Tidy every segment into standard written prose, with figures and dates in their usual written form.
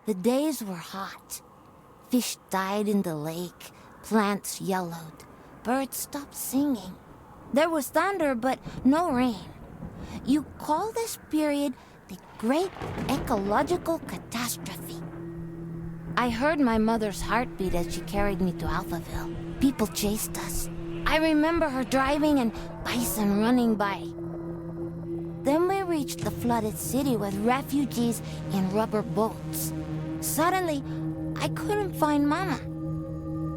The days were hot. Fish died in the lake, plants yellowed, birds stopped singing. There was thunder, but no rain. You call this period the Great Ecological Catastrophe. I heard my mother's heartbeat as she carried me to Alphaville. People chased us. I remember her driving and bison running by. Then we reached the flooded city with refugees in rubber boats. Suddenly, I couldn't find Mama.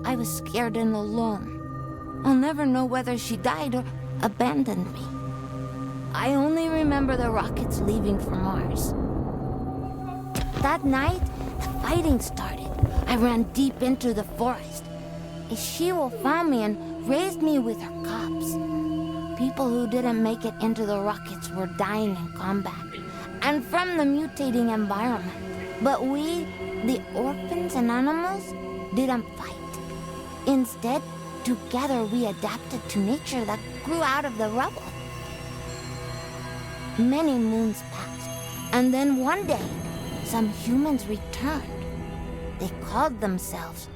I was scared and alone. I'll never know whether she died or abandoned me. I only remember the rockets leaving for Mars. That night, the fighting started. I ran deep into the forest. A she-wolf found me and raised me with her cubs. People who didn't make it into the rockets were dying in combat and from the mutating environment. But we, the orphans and animals, didn't fight. Instead, together we adapted to nature that grew out of the rubble. Many moons passed, and then one day, some humans returned. They called themselves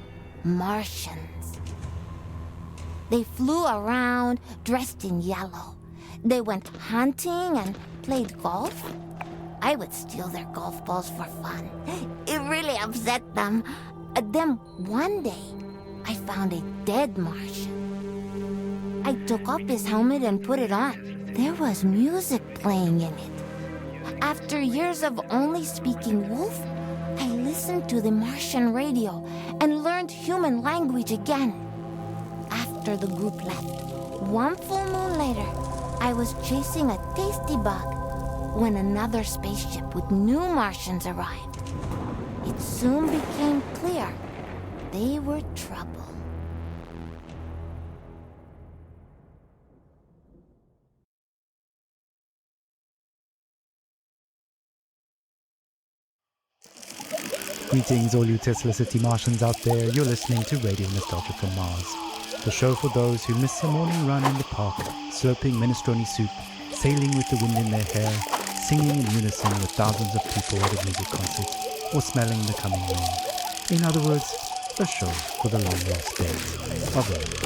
Martians. They flew around, dressed in yellow. They went hunting and played golf. I would steal their golf balls for fun. It really upset them. Then one day, I found a dead Martian. I took off his helmet and put it on. There was music playing in it. After years of only speaking wolf, I listened to the Martian radio and learned human language again. After the group left, one full moon later, I was chasing a tasty bug when another spaceship with new Martians arrived. It soon became clear they were trouble. Greetings, all you Tesla City Martians out there. You're listening to Radio Nostalgia from Mars, the show for those who miss a morning run in the park, slurping minestrone soup, sailing with the wind in their hair, singing in unison with thousands of people at a music concert, or smelling the coming rain. In other words, a show for the long lost days of Earth.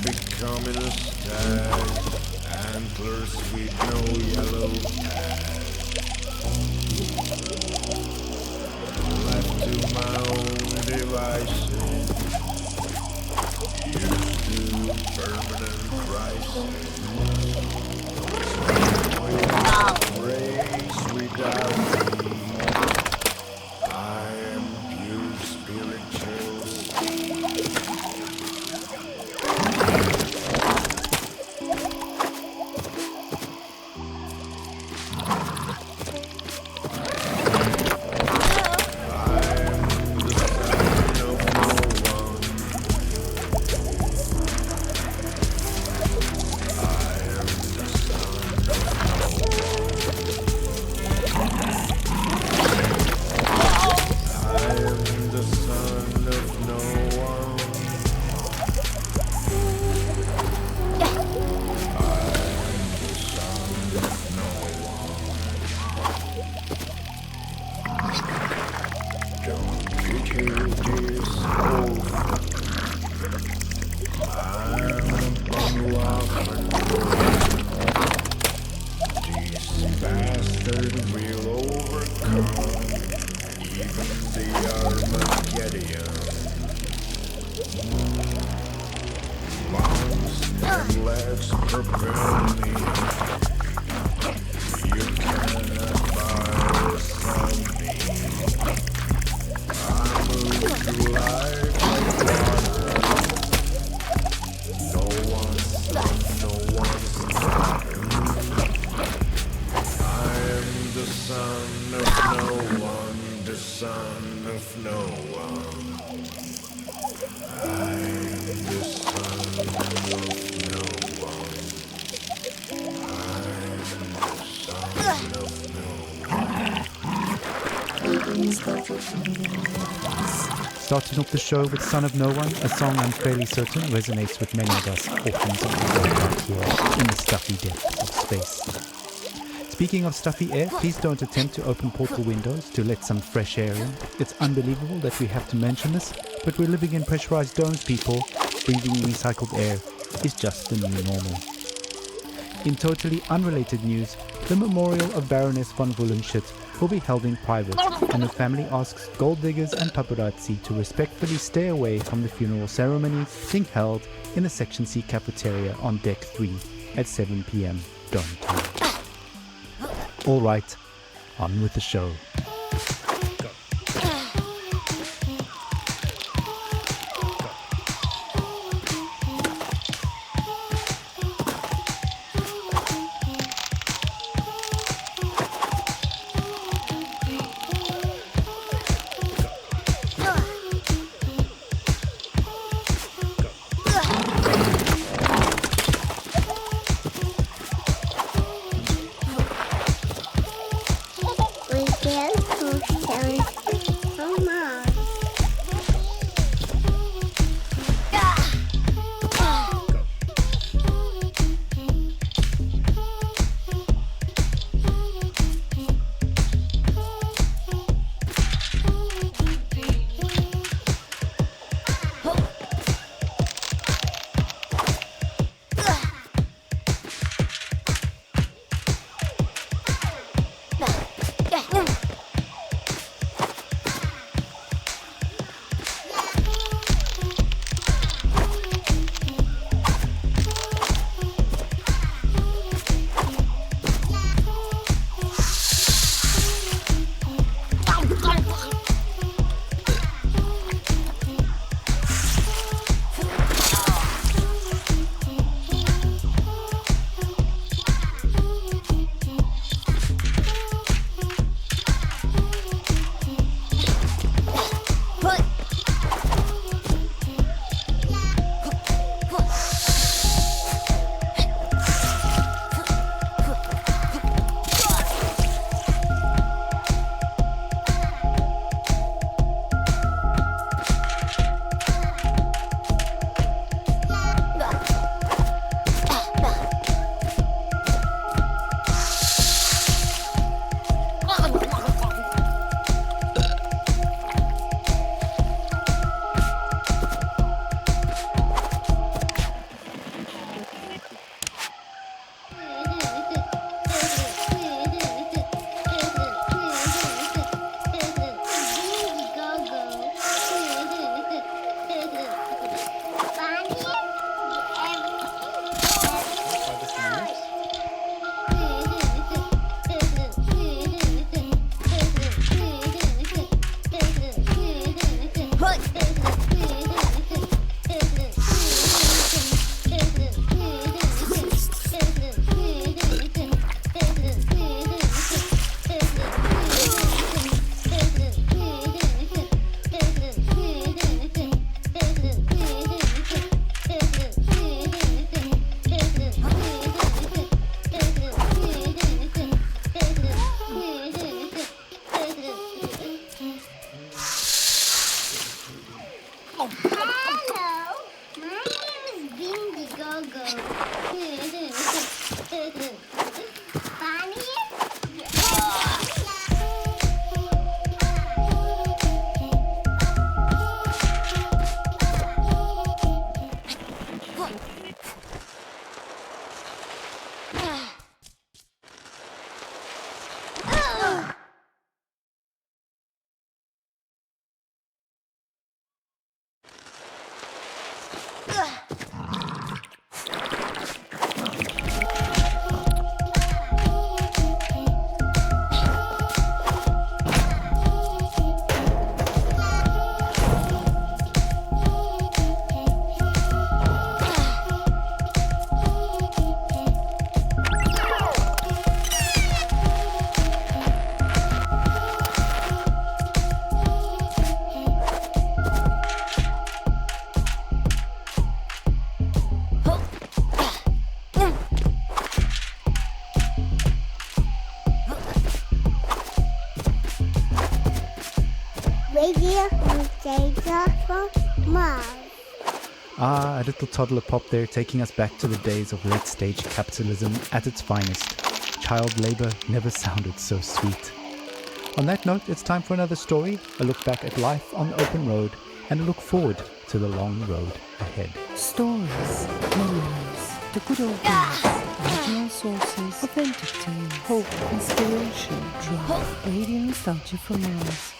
Becoming a stag, antlers with no yellow tag. Left to my own devices, used to permanent crisis. Race without me, I am pure spiritual speed. and let's prepare me. You cannot buy some me. I move through life like water. No one's son, no one's daughter. I am the son of no one, the son of no one. I am the son of no one. I am the son of no Starting off the show with Son of No One, a song I'm fairly certain resonates with many of us orphans of the world out here in the stuffy depths of space. Speaking of stuffy air, please don't attempt to open portal windows to let some fresh air in. It's unbelievable that we have to mention this, but we're living in pressurized domes, people. Breathing recycled air is just the new normal. In totally unrelated news, the memorial of Baroness von Wullenschütz will be held in private, and her family asks gold diggers and paparazzi to respectfully stay away from the funeral ceremony being held in the Section C cafeteria on Deck 3 at 7 p.m. Dome time. All right, on with the show. Ah, a little toddler pop there, taking us back to the days of late-stage capitalism at its finest. Child labor never sounded so sweet. On that note, it's time for another story, a look back at life on the open road, and a look forward to the long road ahead. Stories, memories, the good old days, original sources, authentic tales, hope, inspiration, drama, radio nostalgia from Mars.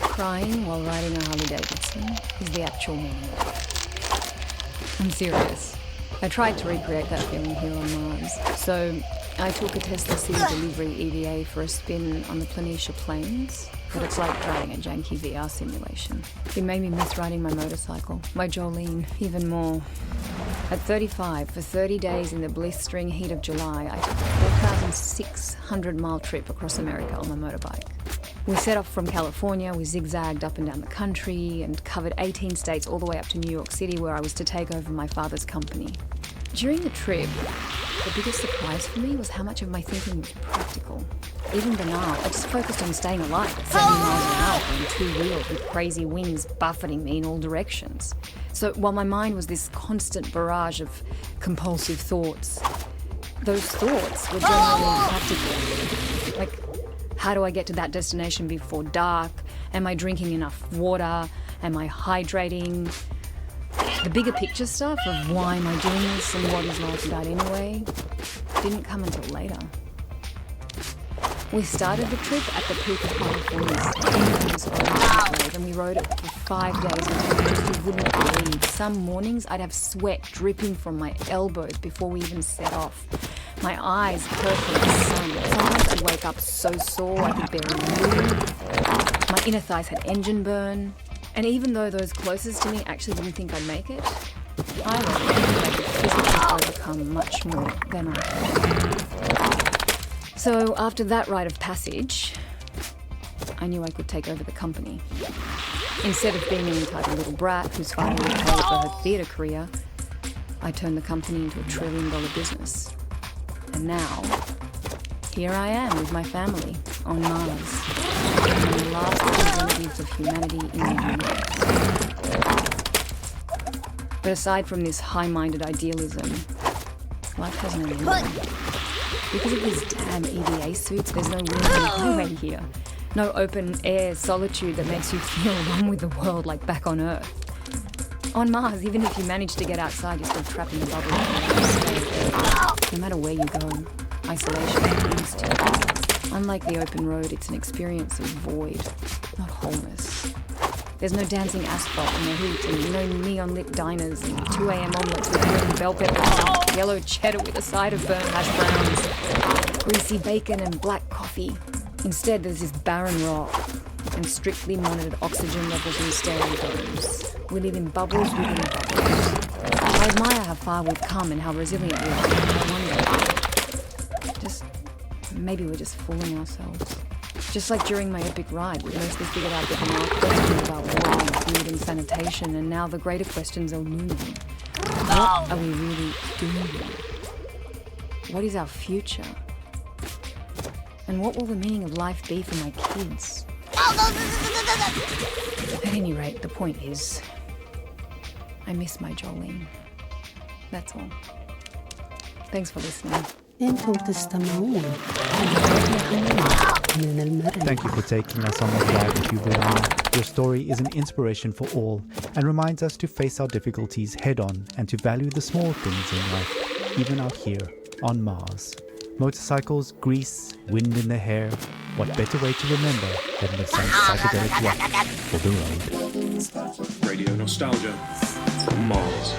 Crying while riding a Harley Davidson is the actual meaning of it. I'm serious. I tried to recreate that feeling here on Mars. So I took a Tesla City Delivery EVA for a spin on the Planitia Plains, but it's like driving a janky VR simulation. It made me miss riding my motorcycle, my Jolene, even more. At 35, for 30 days in the blistering heat of July, I took a 4,600-mile trip across America on my motorbike. We set off from California, we zigzagged up and down the country and covered 18 states all the way up to New York City, where I was to take over my father's company. During the trip, the biggest surprise for me was how much of my thinking was practical. Even banal, I just focused on staying alive at 70 miles an hour on two wheels with crazy winds buffeting me in all directions. So while my mind was this constant barrage of compulsive thoughts, those thoughts were generally practical. Like, how do I get to that destination before dark? Am I drinking enough water? Am I hydrating? The bigger picture stuff of why am I doing this and what is life about anyway didn't come until later. We started the trip at the peak of California's orange wave, and we rode it for 5 days until you wouldn't believe. Some mornings I'd have sweat dripping from my elbows before we even set off. My eyes purple in the sun. Sometimes I'd wake up so sore I could barely move. My inner thighs had engine burn. And even though those closest to me actually didn't think I'd make it, I reckon I could physically overcome much more than I thought. So after that rite of passage, I knew I could take over the company. Instead of being an entitled little brat who's finally paid for her theatre career, I turned the company into a $1 trillion business. And now, here I am with my family on Mars, and the last representatives of humanity in the universe. But aside from this high-minded idealism, life has no meaning. Because of these damn EVA suits, there's no wind in the highway here. No open-air solitude that makes you feel one with the world like back on Earth. On Mars, even if you manage to get outside, you're still trapped in the bubble. No matter where you go, isolation is to. Unlike the open road, it's an experience of void, not wholeness. There's no dancing asphalt in the heat, and no neon-lit diners, and 2 a.m. omelets with green bell peppers, and yellow cheddar with a side of burnt hash browns, greasy bacon and black coffee. Instead, there's this barren rock and strictly monitored oxygen levels in stereo domes. We live in bubbles within bubbles. I admire how far we've come and how resilient we are. I wonder, maybe we're just fooling ourselves. Just like during my epic ride, we mostly figured out the enough questions about water and food and sanitation, and now the greater questions are looming. What are we really doing here? What is our future? And what will the meaning of life be for my kids? At any rate, the point is, I miss my Jolene. That's all. Thanks for listening. Thank you for taking us on this ride with you, Verona. Your story is an inspiration for all and reminds us to face our difficulties head on and to value the small things in life, even out here on Mars. Motorcycles, grease, wind in the hair. What better way to remember than with some psychedelic rock for the road? Radio nostalgia from Mars.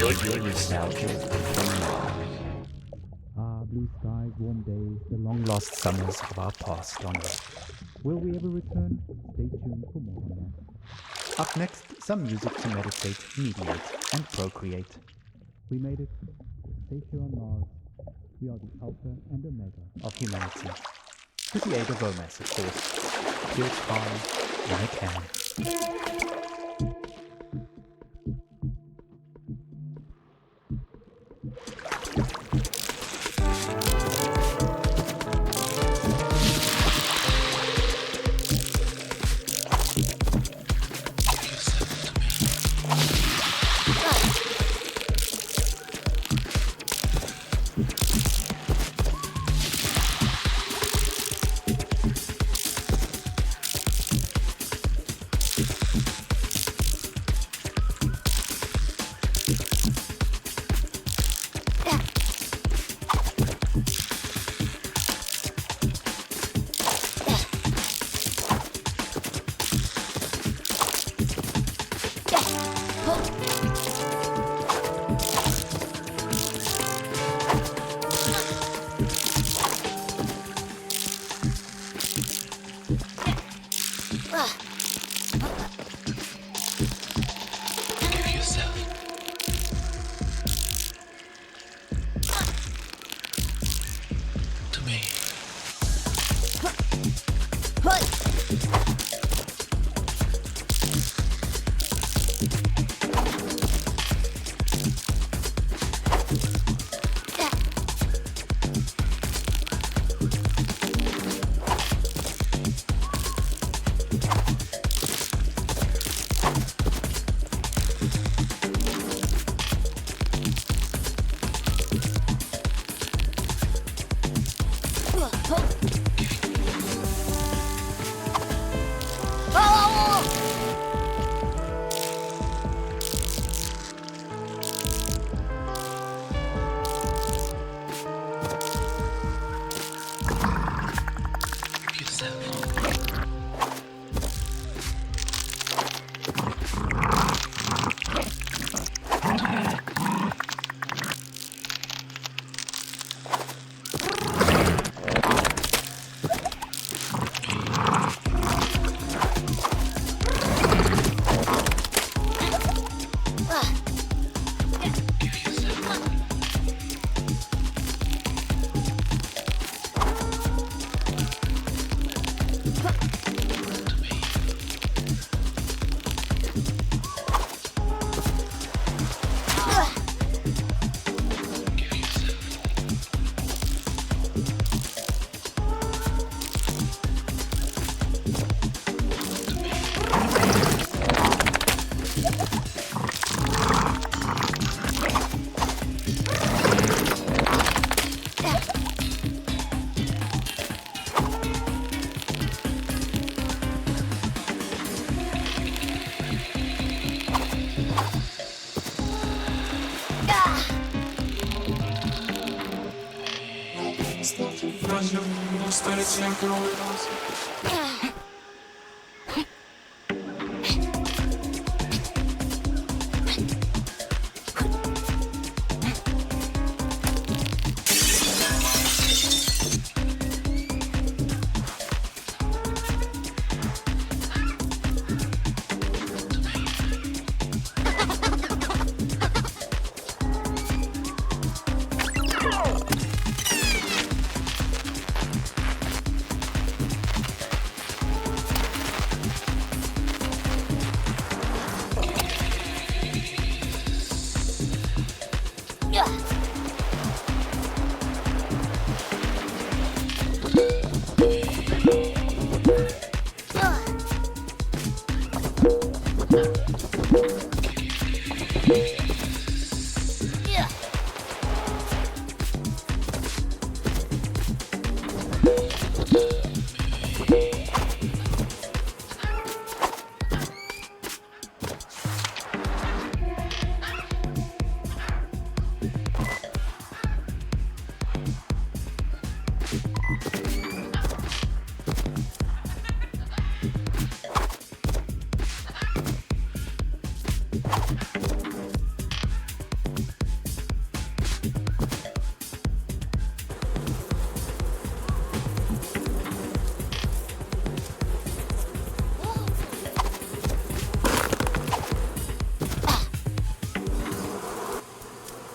Radio Nostalgia from Mars. Ah, blue skies, warm days, the long-lost summers of our past on Earth. Will we ever return? Stay tuned for more on that. Up next, some music to meditate, mediate, and procreate. We made it. We're safe here on Mars. We are the alpha and omega of humanity. With the aid of romance, of course. Here's calm when I can.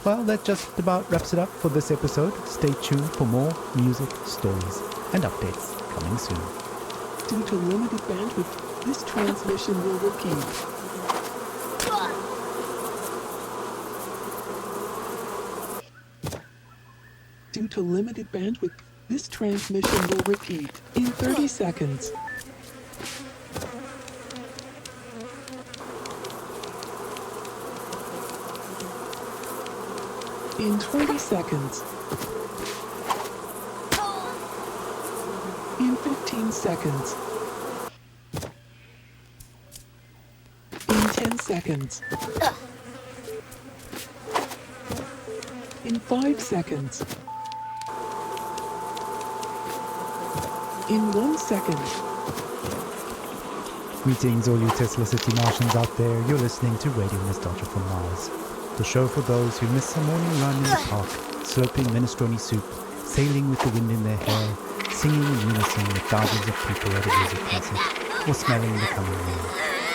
Well, that just about wraps it up for this episode. Stay tuned for more music, stories, and updates coming soon. Due to limited bandwidth, this transmission will repeat. Due to limited bandwidth, this transmission will repeat in 30 seconds. In 20 seconds. In 15 seconds. In 10 seconds. In 5 seconds. In 1 second. Greetings, all you Tesla City Martians out there. You're listening to Radio Nostalgia from Mars, the show for those who miss a morning run in the park, slurping minestrone soup, sailing with the wind in their hair, singing in unison with thousands of people at a music concert, or smelling the coming rain.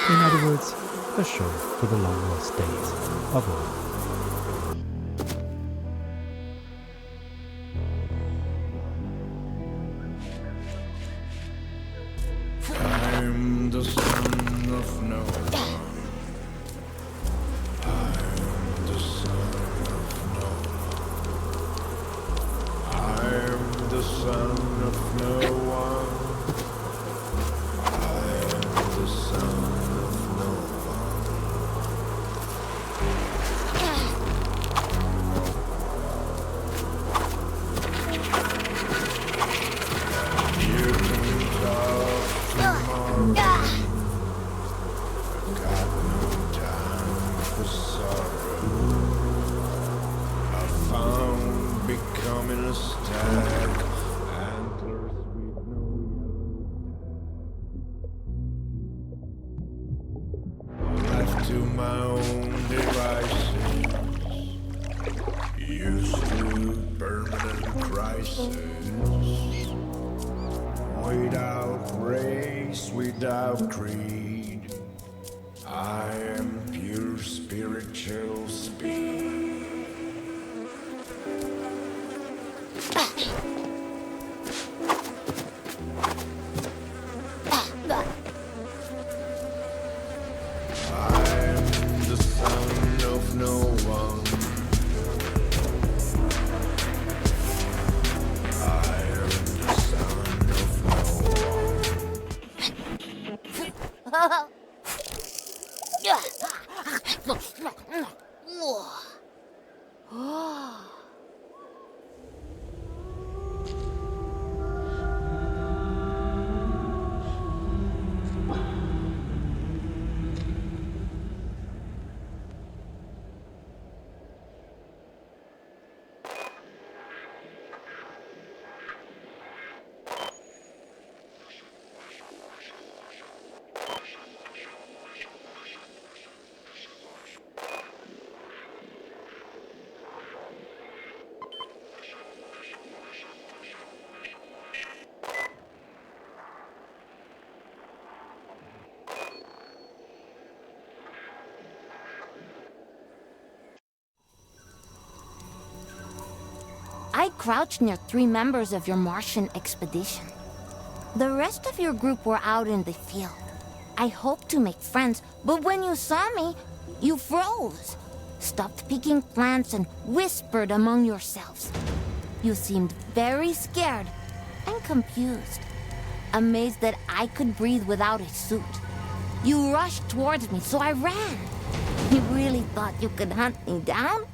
In other words, a show for the long lost days of all. I'm the son of no one. I'm the son of no one. I'm the son of no one. I'm the son of no one. You can talk tomorrow. Got no time for sorrow. I found becoming a stag. Antlers with no yellow. Left to my own devices. Used to permanent crisis. Without race, without creed, I am pure spiritual speed. I am the son of no one. I am the son of no one. I crouched near 3 members of your Martian expedition. The rest of your group were out in the field. I hoped to make friends, but when you saw me, you froze, stopped picking plants and whispered among yourselves. You seemed very scared and confused, amazed that I could breathe without a suit. You rushed towards me, so I ran. You really thought you could hunt me down?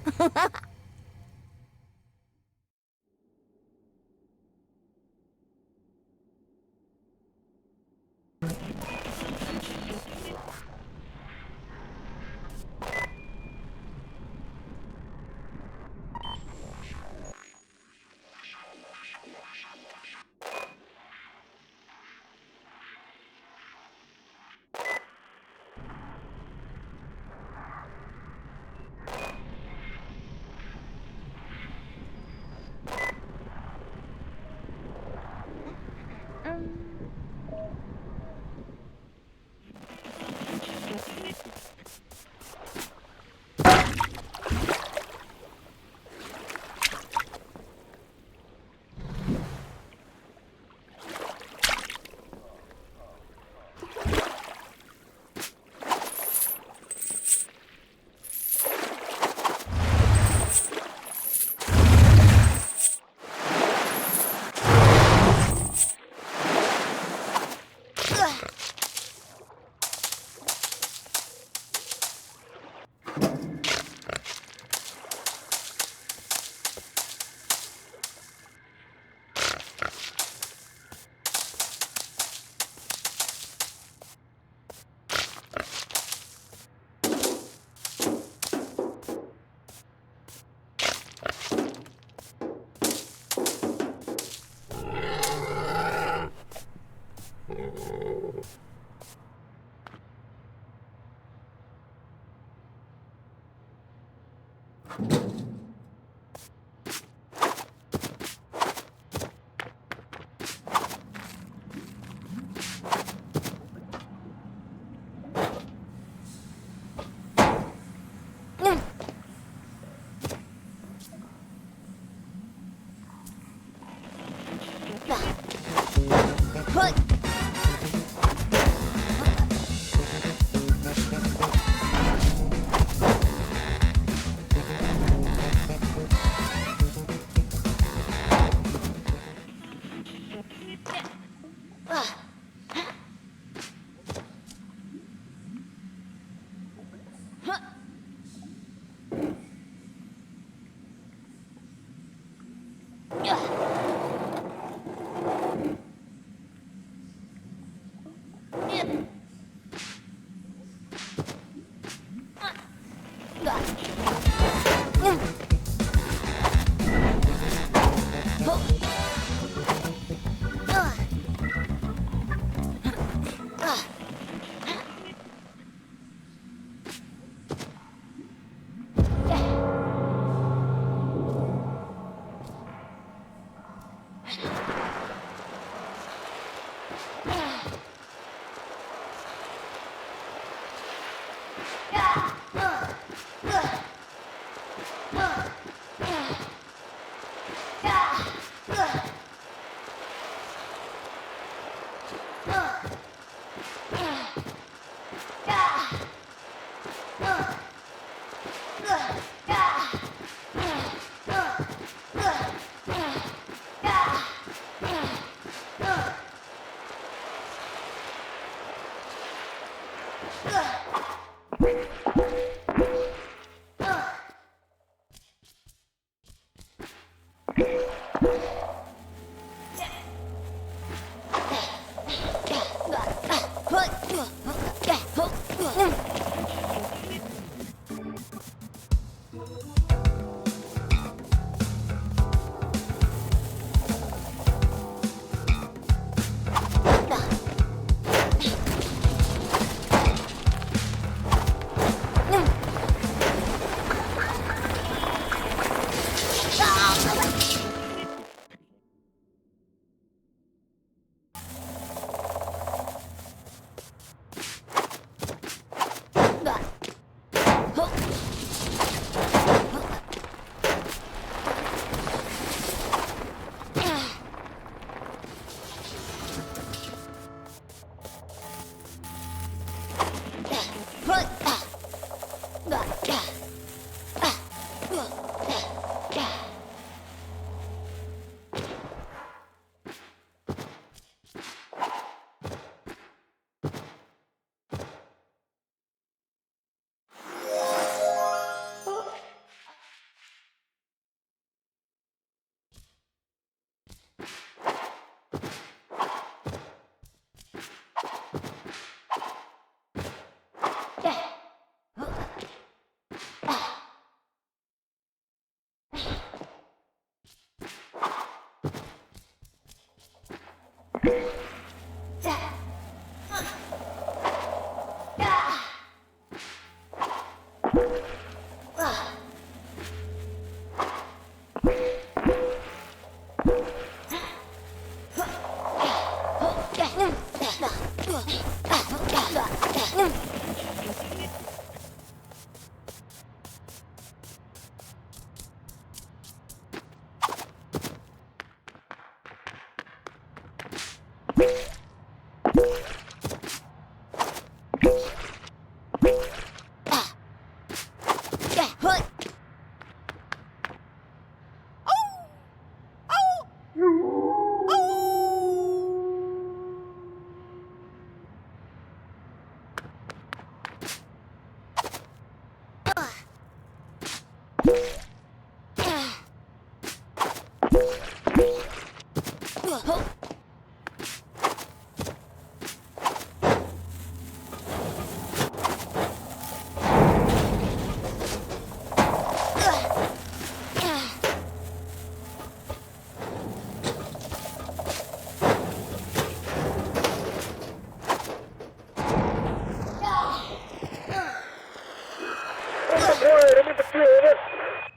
I'm with the two of us.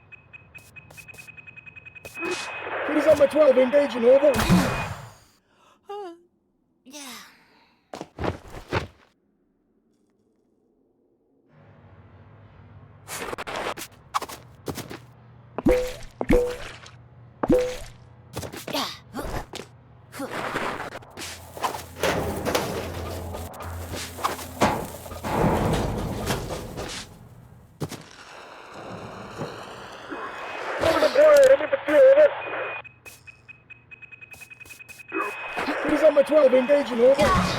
12, engaging over. Yeah. He's on my 12, engaging over.